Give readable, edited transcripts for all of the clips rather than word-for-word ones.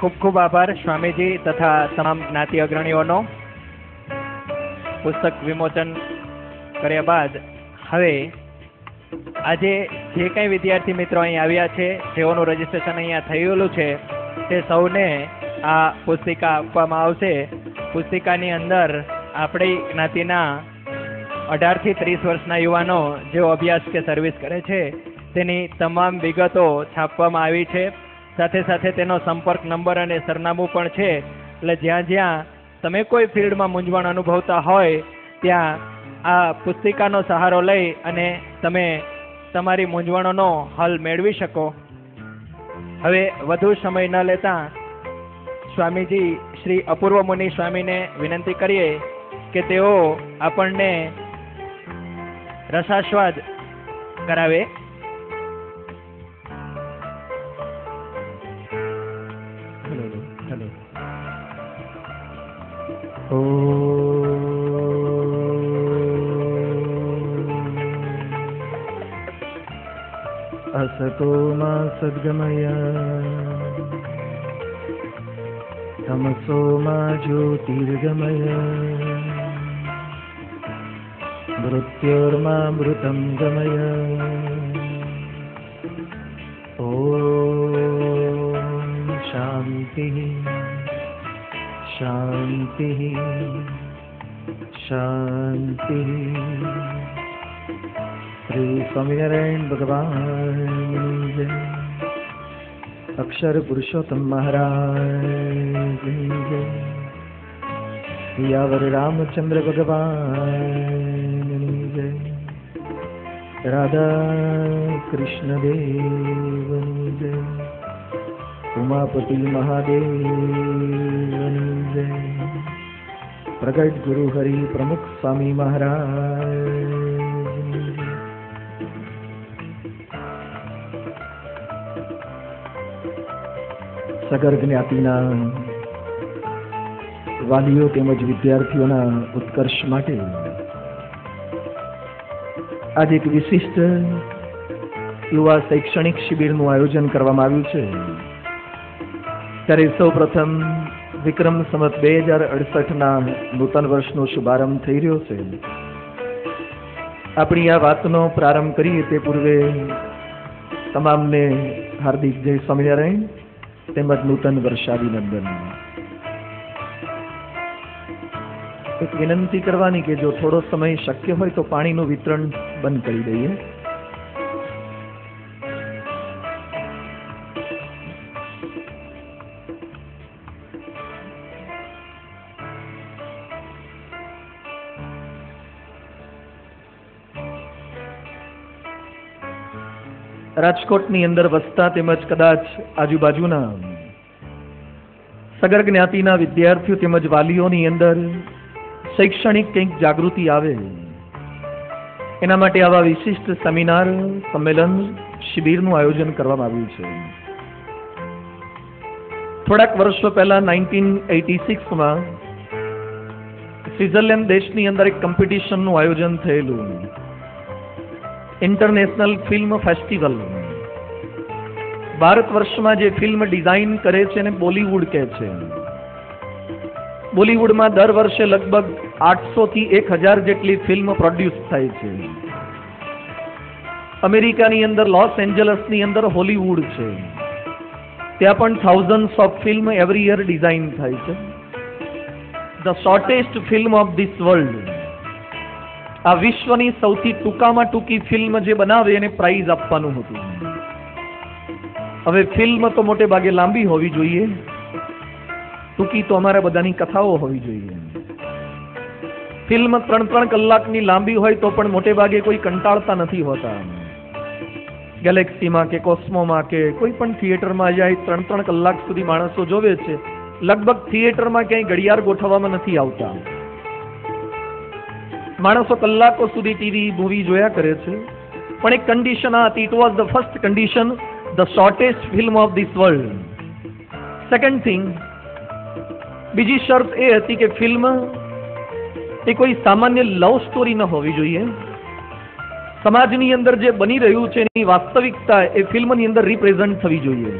ખૂબ ખૂબ આભાર સ્વામીજી તથા તમામ જ્ઞાતિ અગ્રણીઓનો. પુસ્તક વિમોચન કર્યા બાદ હવે આજે જે કંઈ વિદ્યાર્થી મિત્રો અહીં આવ્યા છે, જેઓનું રજીસ્ટ્રેશન અહીંયા થયેલું છે, તે સૌને આ પુસ્તિકા આપવામાં આવશે. પુસ્તિકાની અંદર આપણી જ્ઞાતિના 18 થી 30 વર્ષના યુવાનો જેઓ અભ્યાસ કે સર્વિસ કરે છે તેની તમામ વિગતો છાપવામાં આવી છે. સાથે સાથે તેનો સંપર્ક નંબર અને સરનામું પણ છે. એટલે જ્યાં જ્યાં તમે કોઈ ફિલ્ડમાં મૂંઝવણ અનુભવતા હોય ત્યાં આ પુસ્તિકાનો સહારો લઈ અને તમે તમારી મૂંઝવણોનો હલ મેળવી શકો. હવે વધુ સમય ન લેતા સ્વામીજી શ્રી અપૂર્વ મુનિ સ્વામીને વિનંતી કરીએ કે તેઓ આપણને રસાસ્વાદ કરાવે. असतो मा सद्गमय तमसो मा ज्योतिर्गमय मृत्योर्मामृतं गमय. ओम शांति शांति शांति. श्री स्वामिनारायण भगवान जय. अक्षर पुरुषोत्तम महाराज जय. यावर रामचंद्र भगवान जय. राधा कृष्ण देव जय. उमापति महादेव जय. प्रगट गुरु हरि प्रमुख स्वामी महाराज. સગર જ્ઞાતિના વાલીઓ તેમજ વિદ્યાર્થીઓના ઉત્કર્ષ માટે આજે એક વિશિષ્ટ યુવા શૈક્ષણિક શિબિરનું આયોજન કરવામાં આવ્યું છે. ત્યારે સૌ પ્રથમ વિક્રમ સંવત 2068ના નૂતન વર્ષનો શુભારંભ થઈ રહ્યો છે. આપણી આ વાતનો પ્રારંભ કરીએ તે પૂર્વે તમામને હાર્દિક જય સ્વામિનારાયણ તેમજ નૂતન વર્ષાભિનંદન. એક વિનંતી કરવાની કે જો થોડો સમય શક્ય હોય તો પાણીનું વિતરણ બંધ કરી દઈએ. રાજકોટની અંદર વસતા તેમજ કદાચ આજુબાજુના સગર જ્ઞાતિના વિદ્યાર્થીઓ તેમજ વાલીઓની અંદર શૈક્ષણિક કંઈક જાગૃતિ આવે એના માટે આવા વિશિષ્ટ સેમિનાર, સંમેલન, શિબિરનું આયોજન કરવામાં આવ્યું છે. થોડાક વર્ષો પહેલા 1986માં સ્વિટ્ઝરલેન્ડ દેશની અંદર એક કોમ્પિટિશનનું આયોજન થયેલું. International film festival. ભારત વર્ષમાં જે ફિલ્મ ડિઝાઇન કરે છે એને બોલીવુડ કહે છે. બોલીવુડમાં દર વર્ષે લગભગ 800 થી 1000 જેટલી ફિલ્મ પ્રોડ્યુસ થાય છે. અમેરિકાની અંદર લોસ એન્જલસની અંદર હોલીવુડ છે. ત્યાં પણ thousands of film every year design થાય છે. The shortest film of this world, આ વિશ્વની સૌથી ટૂંકામાં ટૂંકી ફિલ્મ જે બનાવે એને પ્રાઇઝ આપવાનું હતું. હવે ફિલ્મ તો મોટે ભાગે લાંબી હોવી જોઈએ, ટૂંકી તો અમારા બધાની કથાઓ હોવી જોઈએ. ફિલ્મ 3-3 કલાકની લાંબી હોય તો પણ મોટે ભાગે કોઈ કંટાળતા નથી હોતા. ગેલેક્સીમાં કે કોસ્મોમાં કે કોઈ પણ થિયેટરમાં જાય 3-3 કલાક સુધી માણસો જોવે છે. લગભગ થિયેટરમાં ક્યાંય ઘડિયાળ ગોઠવવામાં નથી આવતા. માણસો કલાકો સુધી ટીવી મૂવી જોયા કરે છે. પણ એક કન્ડિશન આ હતી. It was the first condition, the shortest film of this world. Second thing, બીજી શરત એ હતી કે ફિલ્મ એ કોઈ સામાન્ય લવ સ્ટોરી ન હોવી જોઈએ. સમાજની અંદર જે બની રહ્યું છે એની વાસ્તવિકતા એ ફિલ્મની અંદર રિપ્રેઝન્ટ થવી જોઈએ.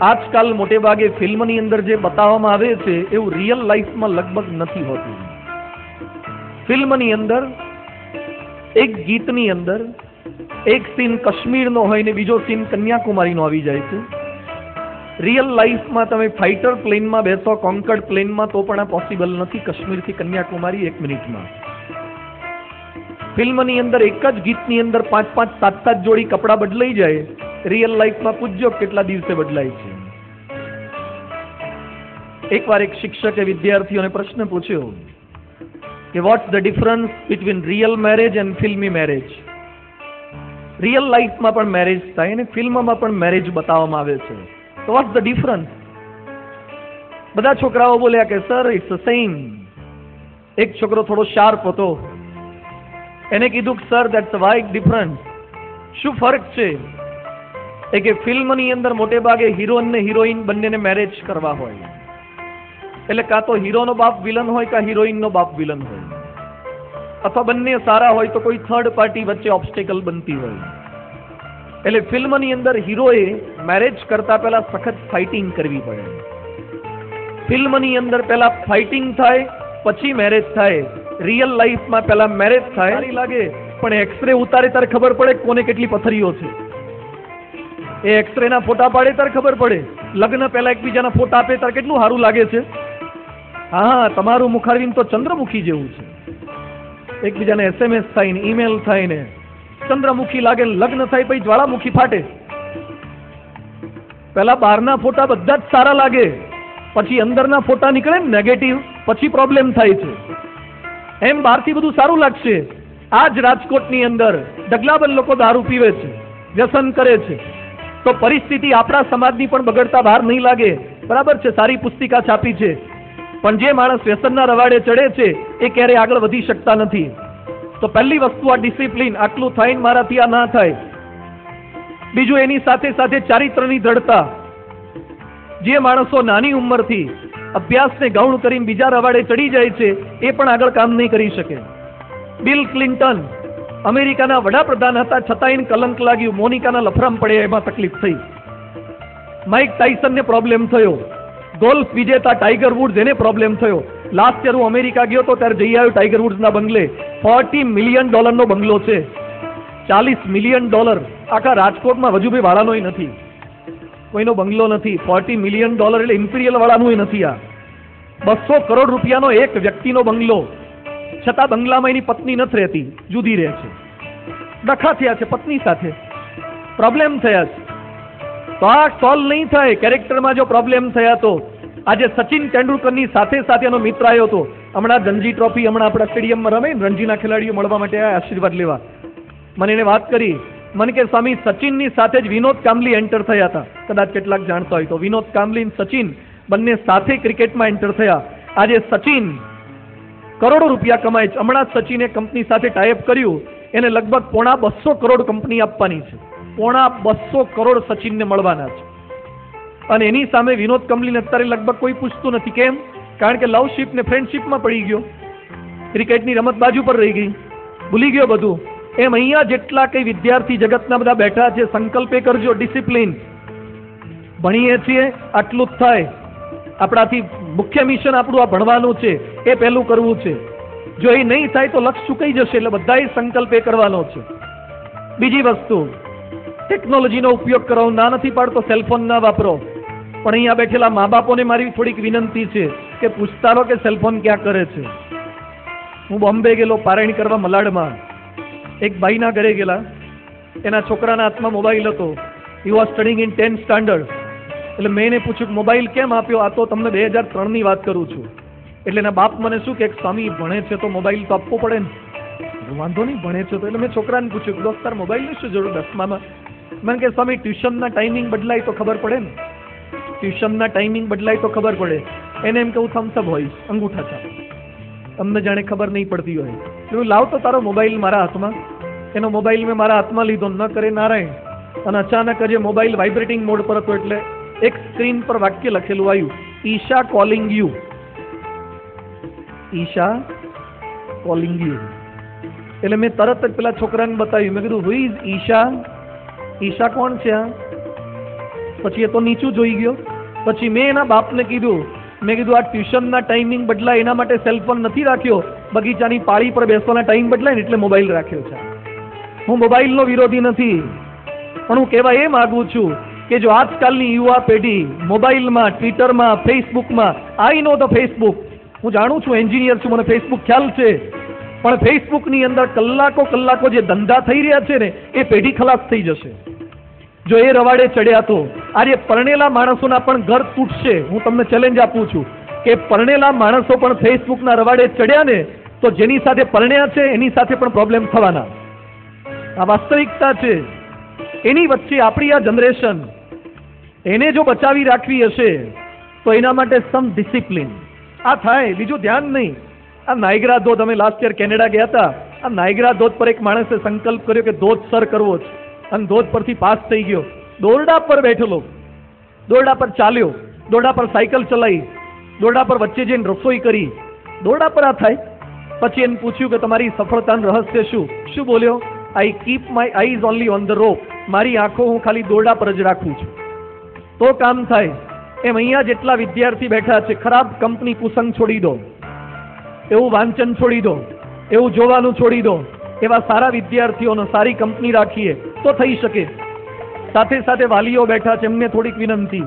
આજકાલ મોટે ભાગે ફિલ્મની અંદર જે બતાવવામાં આવે છે એવું રિયલ લાઈફમાં લગભગ નથી હોતું. ફિલ્મની અંદર એક ગીતની અંદર એક સીન કાશ્મીરનો હોય ને બીજો સીન કન્યાકુમારીનો આવી જાય છે. રિયલ લાઈફમાં તમે ફાઇટર પ્લેનમાં બેસો, કોન્કર્ડ પ્લેનમાં, તો પણ આ પોસિબલ નથી કાશ્મીરથી કન્યાકુમારી 1 મિનિટમાં. ફિલ્મની અંદર એક જ ગીતની અંદર 5-5, 7-7 જોડી કપડાં બદલાઈ જાય. રિયલ લાઈફમાં પૂછજો કેટલા દિવસે બદલાય છે. એકવાર એક શિક્ષકે વિદ્યાર્થીઓને પ્રશ્ન પૂછ્યો કે what's the difference between real marriage and ફિલ્મી મેરેજ. રિયલ લાઈફમાં પણ મેરેજ થાય અને ફિલ્મમાં પણ મેરેજ બતાવવામાં આવે છે, તો વોટ્સ ધ ડિફરન્સ? બધા છોકરાઓ બોલ્યા કે સર ઇટ્સ ધ સેમ. એક છોકરો થોડો શાર્પ હતો, એને કીધું કે sir that's a wide difference. શું ફરક છે? એ કે ફિલ્મની અંદર મોટે ભાગે હીરો અને હિરોઈન બંનેને મેરેજ કરવા હોય, એટલે કાં તો હીરોનો બાપ વિલન હોય કાં હિરોઈનનો બાપ વિલન હોય, અથવા બંને સારા હોય તો કોઈ થર્ડ પાર્ટી વચ્ચે ઓબ્સ્ટેકલ બનતી હોય. એટલે ફિલ્મની અંદર હીરોએ મેરેજ કરતા પહેલા સખત ફાઇટિંગ કરવી પડે. ફિલ્મની અંદર પહેલા ફાઇટિંગ થાય પછી મેરેજ થાય. રિયલ લાઈફમાં પહેલા મેરેજ થાય. સારી લાગે પણ એક્સરે ઉતારે ત્યારે ખબર પડે કોને કેટલી પથરીઓ છે. એ એક્સરે ના ફોટા પાડે ત્યારે ખબર પડે. લગ્ન પહેલા એકબીજાના ફોટા આપે ત્યારે કેટલું સારું લાગે છે. હા, તમારું મુખારવિંદ તો ચંદ્રમુખી જેવું છે. એકબીજાને SMS થાય ને ઈમેલ થાય ને ચંદ્રમુખી લાગે, લગ્ન થાય પછી જ્વાળામુખી ફાટે. પહેલા બહારના ફોટા બધા જ સારા લાગે, પછી અંદરના ફોટા નીકળે ને નેગેટિવ, પછી પ્રોબ્લેમ થાય છે. એમ બહારથી બધું સારું લાગશે. આ જ રાજકોટની અંદર ઢગલાબંધ લોકો દારૂ પીવે છે, વ્યસન કરે છે, તો પરિસ્થિતિ આપણા સમાજની પણ બગડતા બહાર નહીં લાગે. બરાબર છે, સારી પુસ્તિકા છાપી છે, પણ જે માણસ વ્યસનના રવાડે ચડે છે એ ક્યારેય આગળ વધી શકતા નથી. તો પહેલી વસ્તુ આ ડિસિપ્લિન. આટલું થઈને મારાથી આ ના થાય. બીજું એની સાથે સાથે ચારિત્રની દ્રઢતા. જે માણસો નાની ઉંમરથી અભ્યાસને ગૌણ કરીને બીજા રવાડે ચડી જાય છે એ પણ આગળ કામ નહીં કરી શકે. બિલ ક્લિન્ટન અમેરિકાના વડાપ્રધાન હતા, છતાં એને કલંક લાગ્યું. મોનિકાના લફરામ પડ્યા, એમાં તકલીફ થઈ. માઇક ટાઇસનને પ્રોબ્લેમ થયો. ગોલ્ફ વિજેતા ટાઈગર વુડ્સ, એને પ્રોબ્લેમ થયો. લાસ્ટ યર હું અમેરિકા ગયો તો ત્યારે જઈ આવ્યો ટાઈગર વુડ્સના બંગલે. $40 મિલિયન બંગલો છે. $40 મિલિયન. આખા રાજકોટમાં વજુભાઈ વાળાનોય નથી, કોઈનો બંગલો નથી. $40 મિલિયન એટલે ઇમ્પિરિયલ વાળાનું નથી. આ 200 કરોડ રૂપિયાનો એક વ્યક્તિનો બંગલો, છતાં બંગલામાં એની પત્ની નથી રહેતી, જુદી રહે છે. ડખા થયા છે પત્ની સાથે, પ્રોબ્લેમ થયા છે. તો આ સોલ્વ નહીં થાય. કેરેક્ટરમાં જો પ્રોબ્લેમ થયા તો આજે સચિન તેંડુલકરની સાથે સાથે એનો મિત્ર આવ્યો હતો. હમણાં રણજી ટ્રોફી હમણાં આપણા સ્ટેડિયમમાં રમે, રણજીના ખેલાડીઓ મળવા માટે આવ્યા આશીર્વાદ લેવા. મને એને વાત કરી, મને કે સ્વામી સચિનની સાથે જ વિનોદ કાંબલી એન્ટર થયા હતા. કદાચ કેટલાક જાણતા હોય તો વિનોદ કાંબલી અને સચિન બંને સાથે ક્રિકેટમાં એન્ટર થયા. આજે સચિન કરોડો રૂપિયા કમાય છે. હમણાં જ સચિને કંપની સાથે ટાઈઅપ કર્યું, એને લગભગ 250 કરોડ કંપની આપવાની છે. 250 કરોડ સચિનને મળવાના છે. અને એની સામે વિનોદ કાંબલીને અત્યારે લગભગ કોઈ પૂછતું નથી. કેમ? કારણ કે લવશીપ ને ફ્રેન્ડશીપમાં પડી ગયો, ક્રિકેટની રમત બાજુ પર રહી ગઈ, ભૂલી ગયો બધું. એમ અહીંયા જેટલા કઈ વિદ્યાર્થી જગતના બધા બેઠા છે, સંકલ્પે કરજો ડિસિપ્લિન. ભણીએ છીએ આટલું જ થાય. આપણાથી મુખ્ય મિશન આપણું આ ભણવાનું છે, એ પહેલું કરવું છે. જો એ નહીં થાય તો લક્ષ્ય ચૂકાઈ જશે. એટલે બધાએ સંકલ્પે કરવાનો છે. બીજી વસ્તુ, ટેકનોલોજીનો ઉપયોગ કરો. ના નથી પાડતો સેલફોન ના વાપરો, પણ અહીંયા બેઠેલા મા બાપોને મારી થોડીક વિનંતી છે કે પૂછતા રહો કે સેલફોન ક્યાં કરે છે. હું બોમ્બે ગયેલો પારાયણ કરવા મલાડમાં. એક ભાઈના ઘરે ગયેલા, એના છોકરાના હાથમાં મોબાઈલ હતો. He was studying in 10th standard. એટલે મેં એને પૂછ્યું કે મોબાઈલ કેમ આપ્યો? આ તો તમને 2003ની વાત કરું છું. એટલે એના બાપ મને શું કે સ્વામી ભણે છે તો મોબાઈલ તો આપવો પડે ને. વાંધો નહીં, ભણે છે તો. એટલે મેં છોકરાને પૂછ્યું કે દોસ્ત તાર મોબાઈલની શું જરૂર 10મામાં? મને કે સ્વામી ટ્યુશનના ટાઈમિંગ બદલાય તો ખબર પડે ને. ટ્યુશનના ટાઈમિંગ બદલાય તો ખબર પડે. એને એમ કહું થમ્સઅપ હોય, અંગૂઠા છાપ, અમને જાણે ખબર નહીં પડતી હોય. એટલે લાવ તો તારો મોબાઈલ મારા હાથમાં. એનો મોબાઈલ મેં મારા હાથમાં લીધો, ન કરે નારાયણ. અને અચાનક જ મોબાઈલ વાઇબ્રેટિંગ મોડ પર હતો, એટલે એક સ્ક્રીન પર વાક્ય લખેલું આવ્યું, Isha calling you. Isha calling you. એટલે મેં તરત જ પેલા છોકરાને બતાવ્યું. મેં કીધું હુ ઇઝ ઈશા? ઈશા કોણ છે? પછી એ તો નીચું જોઈ ગયો. પછી મેં એના બાપને કીધું, મેં કીધું આ ટ્યુશનના ટાઈમિંગ બદલાય એના માટે સેલફોન નથી રાખ્યો, બગીચાની પાળી પર બેસવાના ટાઈમ બદલાય ને એટલે મોબાઈલ રાખ્યો છે. હું મોબાઈલનો વિરોધી નથી, પણ હું કહેવા એ માગું છું કે જો આજકાલની યુવા પેઢી મોબાઈલમાં, ટ્વિટરમાં, ફેસબુકમાં, આઈ નો ધ ફેસબુક, હું જાણું છું, એન્જિનિયર છું, મને ફેસબુક ખ્યાલ છે, પણ ફેસબુકની અંદર કલાકો જે ધંધા થઈ રહ્યા છે ને એ પેઢી ખલાસ થઈ જશે જો એ રવાડે ચડ્યા તો. આજે પરણેલા માણસોના પણ ઘર તૂટશે. હું તમને ચેલેન્જ આપું છું કે પરણેલા માણસો પણ ફેસબુકના રવાડે ચડ્યા ને તો જેની સાથે પરણ્યા છે એની સાથે પણ પ્રોબ્લેમ થવાના. આ વાસ્તવિકતા છે. એની વચ્ચે આપણી આ જનરેશન એને જો બચાવી રાખવી હશે તો એના માટે સમ ડિસિપ્લિન આ થાય, બીજું ધ્યાન નહીં. આ નાયગ્રા ધોધ, અમે લાસ્ટ યર કેનેડા ગયા હતા, આ નાયગ્રા ધોધ પર એક માણસે સંકલ્પ કર્યો કે ધોધ સર કરવો છે, અને ધોધ પરથી પાસ થઈ ગયો. દોરડા પર બેઠેલો, દોરડા પર ચાલ્યો, દોરડા પર સાયકલ ચલાવી, દોરડા પર વચ્ચે જઈને રસોઈ કરી, દોરડા પર આ થાય. પછી એને પૂછ્યું કે તમારી સફળતાનું રહસ્ય શું? શું બોલ્યો? આઈ keep my eyes only on the રોપ. મારી આંખો હું ખાલી દોરડા પર જ રાખું છું તો કામ થાય. એમ અહીંયા જેટલા વિદ્યાર્થી બેઠા છે, ખરાબ કંપની કુસંગ છોડી દો, એવું વાંચન છોડી દો, એવું જોવાનું છોડી દો, એવા સારા વિદ્યાર્થીઓને સારી કંપની રાખીએ તો થઈ શકે. સાથે સાથે વાલીઓ બેઠા છે, એમને થોડીક વિનંતી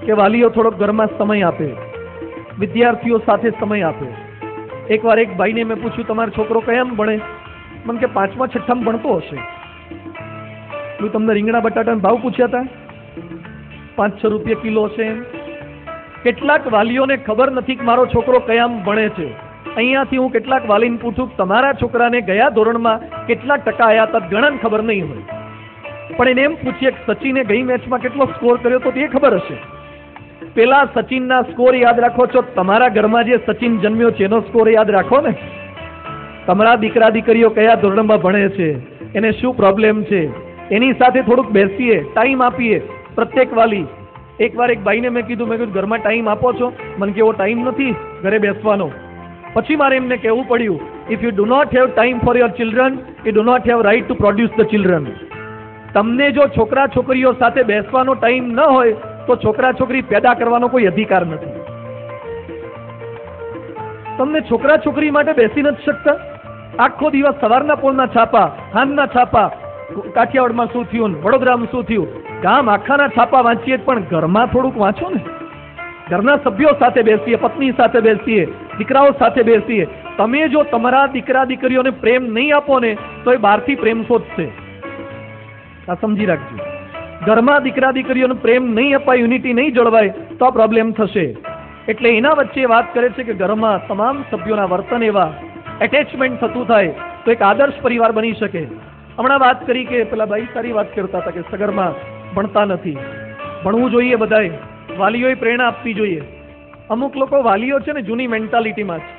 કે વાલીઓ થોડોક ઘરમાં સમય આપે, વિદ્યાર્થીઓ સાથે સમય આપે. એકવાર એક ભાઈને મેં પૂછ્યું તમારો છોકરો કયામ ભણે? મને કે 5મા 6માં ભણતો હશે. તમને રીંગણા બટાટાના ભાવ પૂછ્યા હતા? 5-6 રૂપિયા કિલો છે. કેટલાક વાલીઓને ખબર નથી કે મારો છોકરો કયામ ભણે છે. અહીંયાથી હું કેટલાક વાલીને પૂછું તમારા છોકરાને ગયા ધોરણમાં કેટલા ટકા આવ્યા હતા, ઘણાને ખબર નહીં હોય. પણ એને એમ પૂછીએ કે સચિને ગઈ મેચમાં કેટલો સ્કોર કર્યો તો તે ખબર હશે. પેલા સચિનના સ્કોર યાદ રાખો છો, તમારા ઘરમાં જે સચિન જન્મ્યો છે એનો સ્કોર યાદ રાખો ને. તમારા દીકરા દીકરીઓ કયા ધોરણમાં ભણે છે, એને શું પ્રોબ્લેમ છે, એની સાથે થોડુંક બેસીએ, ટાઈમ આપીએ પ્રત્યેક વાલી. એકવાર એક ભાઈને મેં કીધું ઘરમાં ટાઈમ આપો છો? મને કે એવો ટાઈમ નથી ઘરે બેસવાનો. પછી મારે એમને કહેવું પડ્યું, if you do not have time for your children, you do not have right to produce the children. તમને જો છોકરા છોકરીઓ સાથે બેસવાનો ટાઈમ ન હોય તો છોકરા છોકરી પેદા કરવાનો કોઈ અધિકાર નથી. તમને છોકરા છોકરી માટે બેસી નથી શકતા? આખો દિવસ સવારના પોળના છાપા, સાંજના છાપા, કાઠિયાવાડમાં શું થયું, વડોદરામાં શું થયું, ગામ આખાના છાપા વાંચીએ, પણ ઘરમાં થોડુંક વાંચો ને. ઘરના સભ્યો સાથે બેસીએ, પત્ની સાથે બેસીએ, દીકરાઓ સાથે બેસીએ. તમે જો તમારા દીકરા દીકરીઓને પ્રેમ નહીં આપો ને તો એ બહારથી પ્રેમ શોધશે. આ સમજી રાખજો. ઘરમાં દીકરા દીકરીઓને પ્રેમ નહીં અપાય, યુનિટી નહીં જળવાય તો આ પ્રોબ્લેમ થશે. એટલે એના વચ્ચે વાત કરે છે કે ઘરમાં તમામ સભ્યોના વર્તન એવા, એટેચમેન્ટ થતું થાય તો એક આદર્શ પરિવાર બની શકે. હમણાં વાત કરી કે પેલા ભાઈ સારી વાત કરતા હતા કે સગરમાં ભણતા નથી. ભણવું જોઈએ બધાએ, વાલીઓએ પ્રેરણા આપવી જોઈએ. અમુક લોકો વાલીઓ છે ને જૂની મેન્ટાલિટીમાં છે.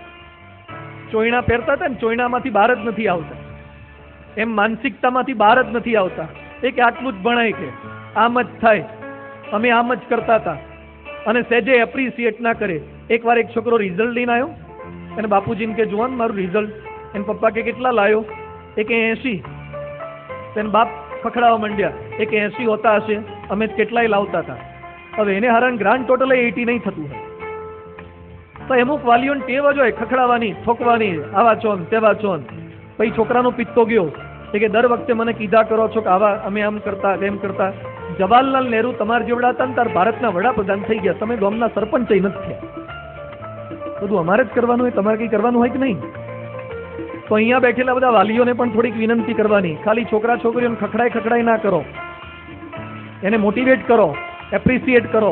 ચોયણા પહેરતા હતા ને ચોયણામાંથી બહાર જ નથી આવતા, એમ માનસિકતામાંથી બહાર જ નથી આવતા. એ કે આટલું જ ભણાય, કે આમ જ થાય, અમે આમ જ કરતા હતા, અને સહેજે એપ્રિસિએટ ના કરે. એકવાર એક છોકરો રિઝલ્ટ લઈને આવ્યો, અને બાપુજીને કે જુઓ મારું રિઝલ્ટ. એને પપ્પા કે કેટલા લાવ્યો? એ કે 80. તેને બાપ ખખડાવવા માંડ્યા, એ કે 80 હોતા હશે, અમે કેટલાય લાવતા હતા. હવે એને હારાન ગ્રાન્ડ ટોટલ 80 નહીં થતું હોય. તો અમુક વાલીઓને ટેવ જ હોય ખખડાવવાની, ઠોકવાની, આવા ચોન તેવા ચોન. પછી છોકરાનો પિત્તો ગયો, એ કે દર વખતે મને કીધા કરો છો કે આવા અમે આમ કરતા તેમ કરતા. જવાહરલાલ નહેરુ તમારા જેવડા હતા ને તાર ભારતના વડાપ્રધાન થઈ ગયા, તમે ગામના સરપંચ નથી થયા. બધું અમારે જ કરવાનું હોય, તમારે કંઈ કરવાનું હોય કે નહીં? તો અહીંયા બેઠેલા બધા વાલીઓને પણ થોડીક વિનંતી કરવાની, ખાલી છોકરા છોકરીઓને ખખડાઈ ના કરો, એને મોટિવેટ કરો, એપ્રિસિએટ કરો.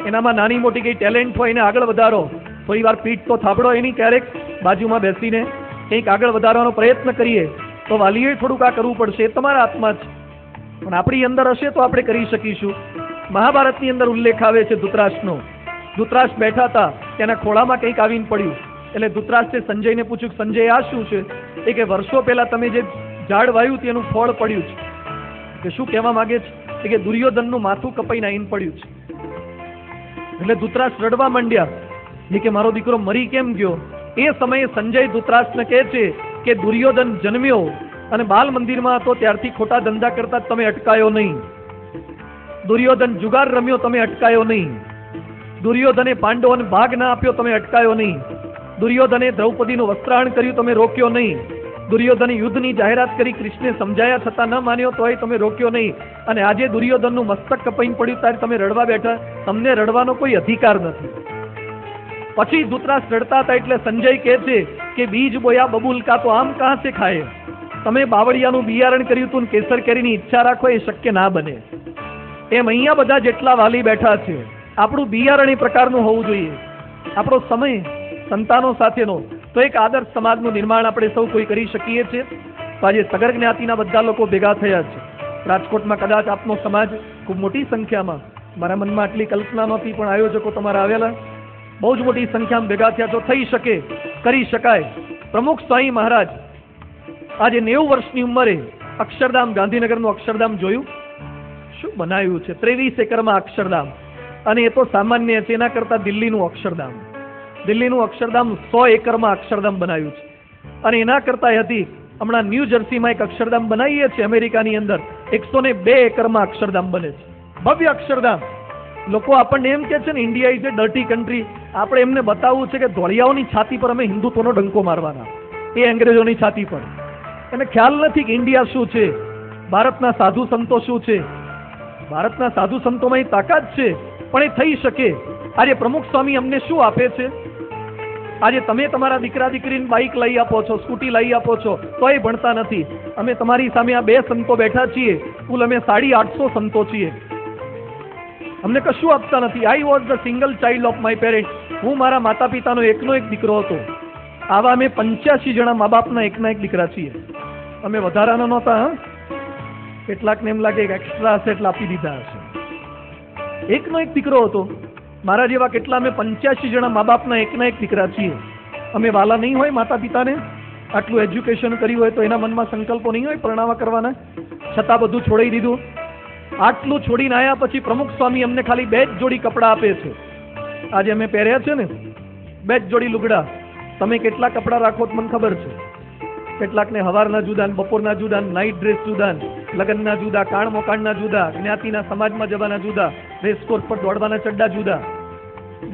એનામાં નાની મોટી કઈ ટેલેન્ટ હોય એને આગળ વધારો. થોડી વાર પીઠ તો થાબડો એની, ક્યારેક બાજુમાં બેસીને કંઈક આગળ વધારવાનો પ્રયત્ન કરીએ. તો વાલીઓએ થોડુંક આ કરવું પડશે, એ તમારા હાથમાં જ. પણ આપણી અંદર હશે તો આપણે કરી શકીશું. મહાભારતની અંદર ઉલ્લેખ આવે છે ધૃતરાષ્ટ્રનો. ધૃતરાષ્ટ્ર બેઠા હતા, તેના ખોળામાં કંઈક આવીને પડ્યું. એટલે ધૃતરાષ્ટ્રે સંજયને પૂછ્યું, સંજય આ શું છે? એ કે વર્ષો પહેલા તમે જે ઝાડ વાવ્યું તેનું ફળ પડ્યું છે. કે શું કહેવા માંગે છે? એ કે દુર્યોધનનું માથું કપાઈને આવીને પડ્યું છે. એટલે ધૃતરાષ્ટ્ર રડવા માંડ્યા. એ કે મારો દીકરો મરી કેમ ગયો? એ સમયે સંજય ધૃતરાષ્ટ્રને કહે છે કે દુર્યોધન જન્મ્યો અને બાલ મંદિરમાં હતો ત્યારથી ખોટા ધંધા કરતા તમે અટકાયો નહીં. દુર્યોધન જુગાર રમ્યો, તમે અટકાયો નહીં. દુર્યોધને પાંડવોને ભાગ ના આપ્યો, તમે અટકાયો નહીં. દુર્યોધને દ્રૌપદીનું વસ્ત્રાહરણ કર્યું, તમે રોક્યો નહીં. દુર્યોધને યુદ્ધની જાહેરાત કરી, કૃષ્ણને સમજાયા છતાં ન માન્યો તોય તમે રોક્યો નહીં. અને આજે દુર્યોધનનું મસ્તક કપાઈને પડ્યું ત્યારે તમે રડવા બેઠા. તમને રડવાનો કોઈ અધિકાર નથી. પછી ધૃતરાષ્ટ્ર રડતા હતા એટલે સંજય કહે છે કે બીજ બોયા બબુલ કા તો આમ કહા સે ખાય. તમે બાવળિયાનું બિયારણ કર્યું હતું, કેસર કેરીની ઈચ્છા રાખો, એ શક્ય ના બને. એમ અહીંયા બધા જેટલા વાલી બેઠા છે, આપણું બિયારણ એ પ્રકારનું હોવું જોઈએ. આપણો સમય સંતાનો સાથેનો તો એક આદર્શ સમાજનું નિર્માણ આપણે સૌ કોઈ કરી શકીએ છીએ. તો આજે સગર જ્ઞાતિના બધા લોકો ભેગા થયા છે. રાજકોટમાં કદાચ આપનો સમાજ ખૂબ મોટી સંખ્યામાં, મારા મનમાં આટલી કલ્પના નહોતી, પણ આયોજકો તમારા આવેલા, બહુ જ મોટી સંખ્યામાં ભેગા થયા. તો થઈ શકે, કરી શકાય. પ્રમુખ સ્વામી મહારાજ આજે 90 વર્ષની ઉંમરે અક્ષરધામ, ગાંધીનગરનું અક્ષરધામ જોયું, શું બનાવ્યું છે? 23 એકરમાં અક્ષરધામ. અને એ તો સામાન્ય છે, એના કરતા દિલ્હીનું અક્ષરધામ, દિલ્હીનું અક્ષરધામ 100 એકરમાં અક્ષરધામ બનાવ્યું છે. અને એના કરતા હતી હમણાં ન્યૂ જર્સીમાં એક અક્ષરધામ બનાવીએ છીએ અમેરિકાની અંદર, 102 એકરમાં અક્ષરધામ બને છે. ભવ્ય અક્ષરધામ. લોકો આપણને એમ કે છે ને India is A dirty country. આપણે એમને બતાવવું છે કે ધોળિયાઓની છાતી પર અમે હિન્દુત્વનો ડંકો મારવાના, એ અંગ્રેજોની છાતી પર. એને ખ્યાલ નથી કે ઇન્ડિયા શું છે, ભારતના સાધુ સંતો શું છે. ભારતના સાધુ સંતોમાં એ તાકાત છે, પણ એ થઈ શકે. આજે પ્રમુખ સ્વામી અમને શું આપે છે? આજે તમે તમારા દીકરા દીકરીને બાઇક લઈ આપો છો, સ્કૂટી લઈ આપો છો, તો એ ભણતા નથી. અમે તમારી સામે આ 2 સંતો બેઠા છીએ, કુલ અમે 850 સંતો છીએ. અમને કશું આપતા નથી. I was the single child of my parent. હું મારા માતા પિતાનો એકનો એક દીકરો હતો. આવા અમે 85 જણા મા બાપના એકના એક દીકરા છીએ. અમે વધારાના નહોતા. કેટલાકને એમ લાગે કે એક્સ્ટ્રા હશે એટલે આપી દીધા હશે. એકનો એક દીકરો હતો. મારા જેવા કેટલા અમે 85 જણા મા બાપના એકના એક દીકરા છીએ. અમે વાલા નહીં હોય માતા પિતાને? આટલું એજ્યુકેશન કર્યું હોય તો એના મનમાં સંકલ્પો નહીં હોય પરણાવા કરવાના? છતાં બધું છોડી દીધું. આટલું છોડીને આવ્યા પછી પ્રમુખ સ્વામી અમને ખાલી 2 જ જોડી કપડાં આપે છે. આજે અમે પહેર્યા છે ને 2 જ જોડી લુગડા. તમે કેટલા કપડાં રાખો મને ખબર છે. કેટલાકને હવારના જુદા, બપોરના જુદા, નાઇટ ડ્રેસ જુદા, લગ્નના જુદા, કાણ મોકાણના જુદા, જ્ઞાતિના સમાજમાં જવાના જુદા, રેસકોર્સ પર દોડવાના ચડ્ડા જુદા,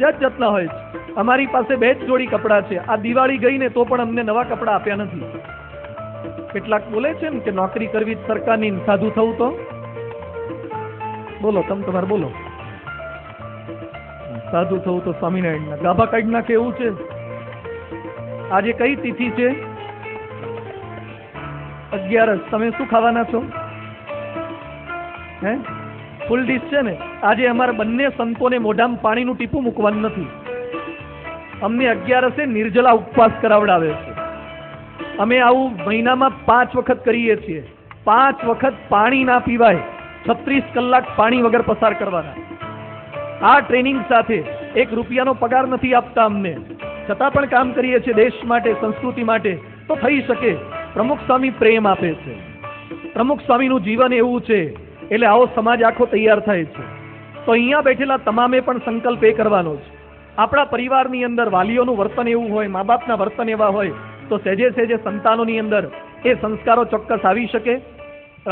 જાત જાતના હોય છે. અમારી પાસે 2 જ જોડી કપડાં છે. આ દિવાળી ગઈ ને તો પણ અમને નવા કપડાં આપ્યા નથી. કેટલાક બોલે છે ને કે નોકરી કરવી સરકારની, સાધુ થવું તો બોલો, તમારે બોલો. સાધુ થવું તો સ્વામિનારાયણના ગાભા કાઢી નાખે એવું છે. આજે કઈ તિથિ છે? 11. તમે શું ખાવાના છો? હે, ફૂલ ડીશ છે ને? આજે અમારા બંને સંતોને મોઢામાં પાણીનું ટીપું મૂકવાનું નથી. અમને 11 નિર્જલા ઉપવાસ કરાવડાવે છે. અમે આવું મહિનામાં 5 વખત કરીએ છીએ. 5 વખત પાણી ના પીવાય, 36 કલાક પાણી વગર પસાર કરવાના. આ ટ્રેનિંગ સાથે 1 રૂપિયાનો પગાર નથી આપતા અમને, છતાં પણ કામ કરીએ છીએ દેશ માટે, સંસ્કૃતિ માટે. તો થઈ શકે. પ્રમુખ સ્વામી પ્રેમ આપે છે. પ્રમુખ સ્વામીનું જીવન એવું છે. એટલે આવો સમાજ આખો તૈયાર થાય છે. તો અહીંયા બેઠેલા તમામે પણ સંકલ્પ એ કરવાનો છે. આપણા પરિવારની અંદર વાલીઓનું વર્તન એવું હોય, મા બાપના વર્તન એવા હોય, તો સહેજે સહેજે સંતાનોની અંદર એ સંસ્કારો ચોક્કસ આવી શકે.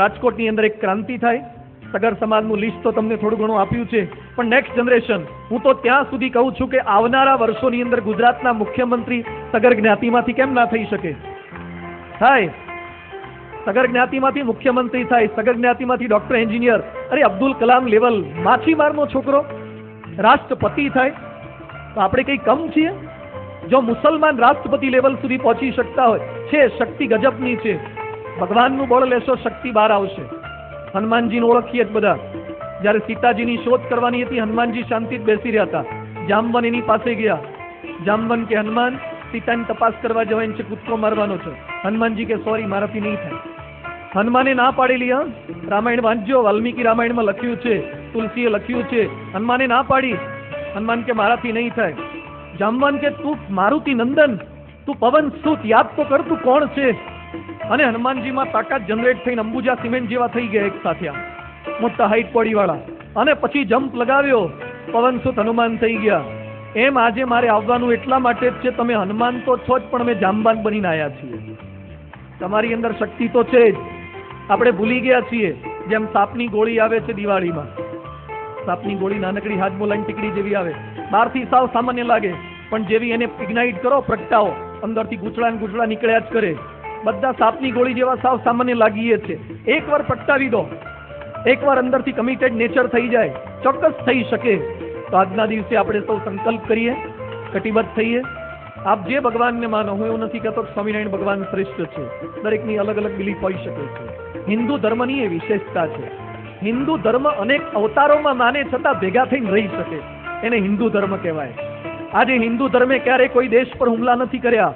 રાજકોટની અંદર એક ક્રાંતિ થાય. સગર સમાજનું લિસ્ટ તો તમને થોડું ઘણું આપ્યું છે, પણ નેક્સ્ટ જનરેશન, હું તો ત્યાં સુધી કહું છું કે આવનારા વર્ષોની અંદર ગુજરાતના મુખ્યમંત્રી સગર જ્ઞાતિમાંથી કેમ ના થઈ શકે? થાય. સગર જ્ઞાતિમાંથી મુખ્યમંત્રી થાય, સગર જ્ઞાતિમાંથી ડોક્ટર, એન્જિનિયર, અરે અબ્દુલ કલામ લેવલ માછીમારનો છોકરો રાષ્ટ્રપતિ થાય. તો આપણે કઈ કમ છીએ? જો મુસલમાન રાષ્ટ્રપતિ લેવલ સુધી પહોંચી શકતા હોય છે, શક્તિ ગજબની છે. ભગવાનનું બળ લેશો, શક્તિ બહાર આવશે. હનુમાનજીને ઓળખીએ જ બધા. જ્યારે સીતાજીની શોધ કરવાની હતી, હનુમાનજી શાંતિ બેસી રહ્યા હતા. જામવન એની પાસે ગયા. જામવન કે હનુમાન, સીતાની તપાસ કરવા જવાની છે, કૂદકો મારવાનો છે. હનુમાનજી કે સોરી, મારાથી નહીં થાય. હનુમાને ના પાડેલી. રામાયણ વાંચજો, વાલ્મીકી રામાયણમાં લખ્યું છે, તુલસીએ લખ્યું છે. હનુમાને ના પાડી. હનુમાન કે મારાથી નહીં થાય. જામવાન કે તું મારુતિ નંદન, તું પવન સુત, યાદ તો કર તું કોણ છે. અને હનુમાનજીમાં તાકાત જનરેટ થઈને અંબુજા સિમેન્ટ જેવા થઈ ગયા એક સાથે, આમ મોટા હાઈટ બોડી વાળા. અને પછી જમ્પ લગાવ્યો, પવન સુત હનુમાન થઈ ગયા. એમ આજે મારે આવવાનું એટલા માટે જ છે, તમે હનુમાન તો છો જ, પણ અમે જામવાન બનીને આવ્યા છીએ. તમારી અંદર શક્તિ તો છે જ. આપણે ભૂલી ગયા છીએ. જેમ સાપની ગોળી આવે છે દિવાળીમાં, સાપની ગોળી નાનકડી હાથ બોલાની ટીકડી જેવી આવે, બહારથી સાવ સામાન્ય લાગે, પણ જેવી એને ઇગ્નાઇટ કરો, પ્રગટાવો, અંદરથી ગૂંચળા ને ગૂંચળા નીકળ્યા જ કરે. બધા સાપની ગોળી જેવા સાવ સામાન્ય લાગીએ છે. એકવાર પ્રગટાવી દો, એકવાર અંદરથી કમિટેડ નેચર થઈ જાય, ચોક્કસ થઈ શકે. તો આજના દિવસે આપણે સૌ સંકલ્પ કરીએ, કટિબદ્ધ થઈએ. આપ જે ભગવાનને માનો, હું એવું નથી કહેતો કે સ્વામિનારાયણ ભગવાન શ્રેષ્ઠ છે, દરેકની અલગ અલગ બિલીફ હોઈ શકે છે. હિન્દુ ધર્મની એ વિશેષતા છે. હિન્દુ ધર્મ અનેક અવતારોમાં માને છતાં ભેગા થઈને રહી શકે, એને હિન્દુ ધર્મ કહેવાય. આજે હિન્દુ ધર્મે ક્યારેય કોઈ દેશ પર હુમલા નથી કર્યા.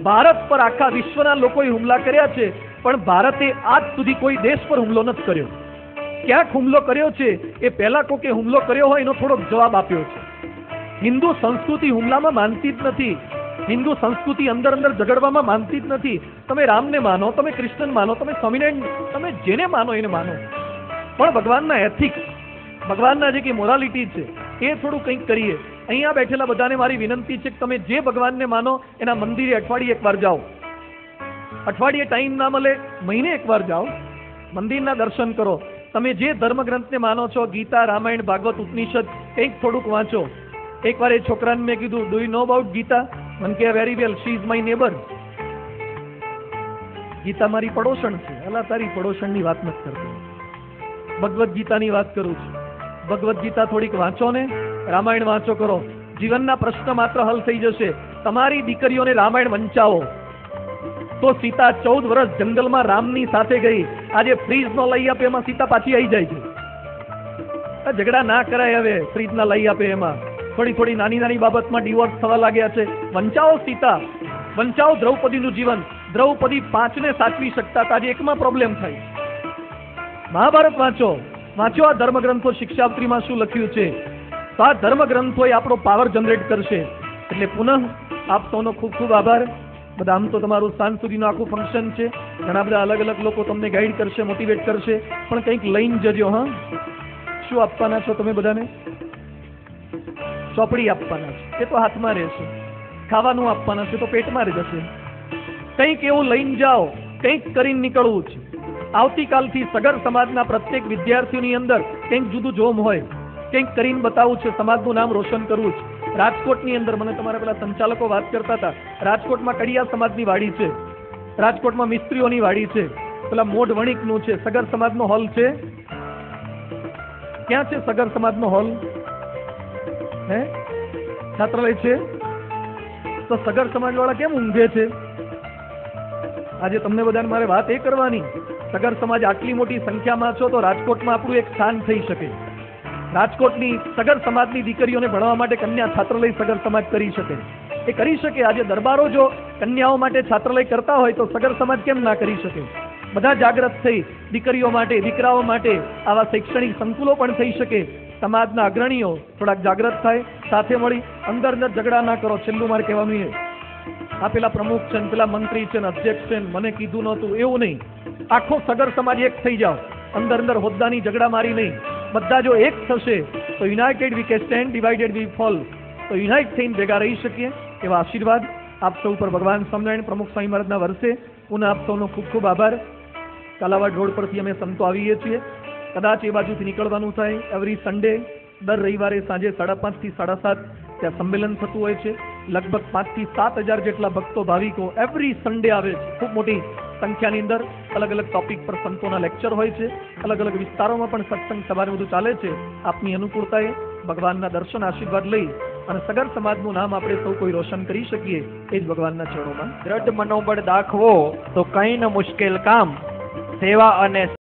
ભારત પર આખા વિશ્વના લોકોએ હુમલા કર્યા છે, પણ ભારતે આજ સુધી કોઈ દેશ પર હુમલો નથી કર્યો. ક્યાંક હુમલો કર્યો છે, એ પહેલા કોકે હુમલો કર્યો હોય એનો થોડોક જવાબ આપ્યો છે. હિન્દુ સંસ્કૃતિ હુમલામાં માનતી જ નથી. હિન્દુ સંસ્કૃતિ અંદર અંદર ઝઘડવામાં માનતી જ નથી. તમે રામને માનો, તમે કૃષ્ણ માનો, તમે સ્વામિનારાયણ, તમે જેને માનો એને માનો, પણ ભગવાનના એથિક્સ, ભગવાનના જે કે મોરાલિટી છે એ થોડું કંઈક કરીએ. અહીંયા બેઠેલા બધાને મારી વિનંતી છે કે તમે જે ભગવાનને માનો એના મંદિરે અઠવાડિયે એકવાર જાઓ. અઠવાડિયે ટાઈમ ના મળે, મહિને એકવાર જાઓ, મંદિરના દર્શન કરો. તમે જે ધર્મગ્રંથને માનો છો, ગીતા, રામાયણ, ભાગવત, ઉપનિષદ, કંઈક થોડુંક વાંચો. એકવાર એ છોકરાને મેં કીધું, do you know about Gita? મને કહે very well, she is my neighbour. Gita મારી પડોશણ છે. અલા, તારી પડોશણની વાત નથી કરતો, ભગવદ્ ગીતાની વાત કરું છું. ભગવદ્ ગીતા થોડીક વાંચો ને, રામાયણ વાંચો કરો, જીવનના પ્રશ્ન માત્ર હલ થઈ જશે. તમારી દીકરીઓને રામાયણ વંચાવો. તો સીતા 14 વર્ષ જંગલમાં રામની સાથે ગઈ. આજે ફ્રીજ નો લઈ આપે એમાં સીતા પાછી આવી જાય છે. ઝઘડા ના કરાય હવે, ફ્રીજ ના લઈ આપે એમાં. થોડી થોડી નાની નાની બાબતમાં ડિવોર્સ થવા લાગ્યા છે. વંચાવો સીતા, વંચાવો દ્રૌપદીનું જીવન. દ્રૌપદી 5ને સાચવી શકતા હતા, આજે એકમાં પ્રોબ્લેમ થાય. મહાભારત વાંચો, વાંચો આ ધર્મગ્રંથો. શિક્ષાવત્રીમાં શું લખ્યું છે? તો આ ધર્મગ્રંથો એ આપણો પાવર જનરેટ કરશે. એટલે પુનઃ આપ સૌનો ખૂબ ખૂબ આભાર. બધા આમ તો તમારું સાંજ સુધીનું આખું ફંક્શન છે, ઘણા બધા અલગ અલગ લોકો તમને ગાઈડ કરશે, મોટિવેટ કરશે, પણ કંઈક લઈને જજો. હા, શું આપવાના છો તમે બધાને? ચોપડી આપવાના છે, એ તો હાથમાં રહેશે. ખાવાનું આપવાના છે, તો પેટમાં જ જશે. કંઈક એવું લઈને જાઓ, કંઈક કરીને નીકળવું છે. આવતીકાલથી સગર સમાજના પ્રત્યેક વિદ્યાર્થીઓની અંદર કંઈક જુદું જોમ હોય, કંઈક કરીને બતાવવું છે, સમાજનું નામ રોશન કરવું છે. રાજકોટની અંદર મને તમારા પેલા સંચાલકો વાત કરતા હતા, રાજકોટમાં કડિયા સમાજની વાડી છે, રાજકોટમાં મિસ્ત્રીઓની વાડી છે, પેલા મોઢ વણિકનું છે, સગર સમાજનો હોલ છે. ક્યાં છે સગર સમાજનો હોલ? હે, છાત્રાલય છે? તો સગર સમાજ વાળા કેમ ઊંઘે છે? આજે તમને બધાને મારે વાત એ કરવાની, સગર સમાજ આટલી મોટી સંખ્યામાં છો તો રાજકોટમાં આપણું એક સ્થાન થઈ શકે. રાજકોટની સગર સમાજની દીકરીઓને ભણવા માટે કન્યા છાત્રાલય સગર સમાજ કરી શકે, એ કરી શકે. આજે દરબારો જો કન્યાઓ માટે છાત્રાલય કરતા હોય તો સગર સમાજ કેમ ના કરી શકે? બધા જાગૃત થઈ દીકરીઓ માટે, દીકરાઓ માટે આવા શૈક્ષણિક સંકુલો પણ થઈ શકે. સમાજના અગ્રણીઓ થોડાક જાગૃત થાય, સાથે મળી અંદર અંદર ઝઘડા ના કરો. છેલ્લું મારે કહેવાનું એ, આ પેલા પ્રમુખ છે, પેલા મંત્રી છે, અધ્યક્ષ છે, મને કીધું નહોતું, એવું નહીં. આખો સગર સમાજ એક થઈ જાઓ, અંદર અંદર હોદ્દાની ઝઘડા મારી નહીં. બધા જો એક થશે તો united we can stand, divided we fall. તો યુનાઇટ થઈને ભેગા રહી શકીએ એવા આશીર્વાદ આપ સૌ પર ભગવાન સ્વામિનારાયણ પ્રમુખ સ્વામી મહારાજના વર્ષે. પુનઃ આપ સૌનો ખૂબ ખૂબ આભાર. કાલાવાડ રોડ પરથી અમે સંતો આવીએ છીએ. કદાચ એ બાજુથી નીકળવાનું થાય. એવરી સન્ડે, દર રવિવારે સાંજે 5:30 થી 7:30 ત્યાં સંમેલન થતું હોય છે. લગભગ 5 થી 7 હજાર જેટલા ભક્તો, ભાવિકો એવરી સન્ડે આવે છે. ખૂબ મોટી સંખ્યાની અંદર અલગ અલગ ટોપિક પર સંતોના લેક્ચર હોય છે. અલગ અલગ વિસ્તારોમાં પણ સત્સંગ સવારે બધું ચાલે છે. આપની અનુકૂળતાએ ભગવાનના દર્શન આશીર્વાદ લઈ અને સગર સમાજનું નામ આપણે સૌ કોઈ રોશન કરી શકીએ, એ જ ભગવાનના ચરણોમાં. દ્રઢ મનોબળ દાખવો તો કંઈ ન મુશ્કેલ કામ, સેવા અને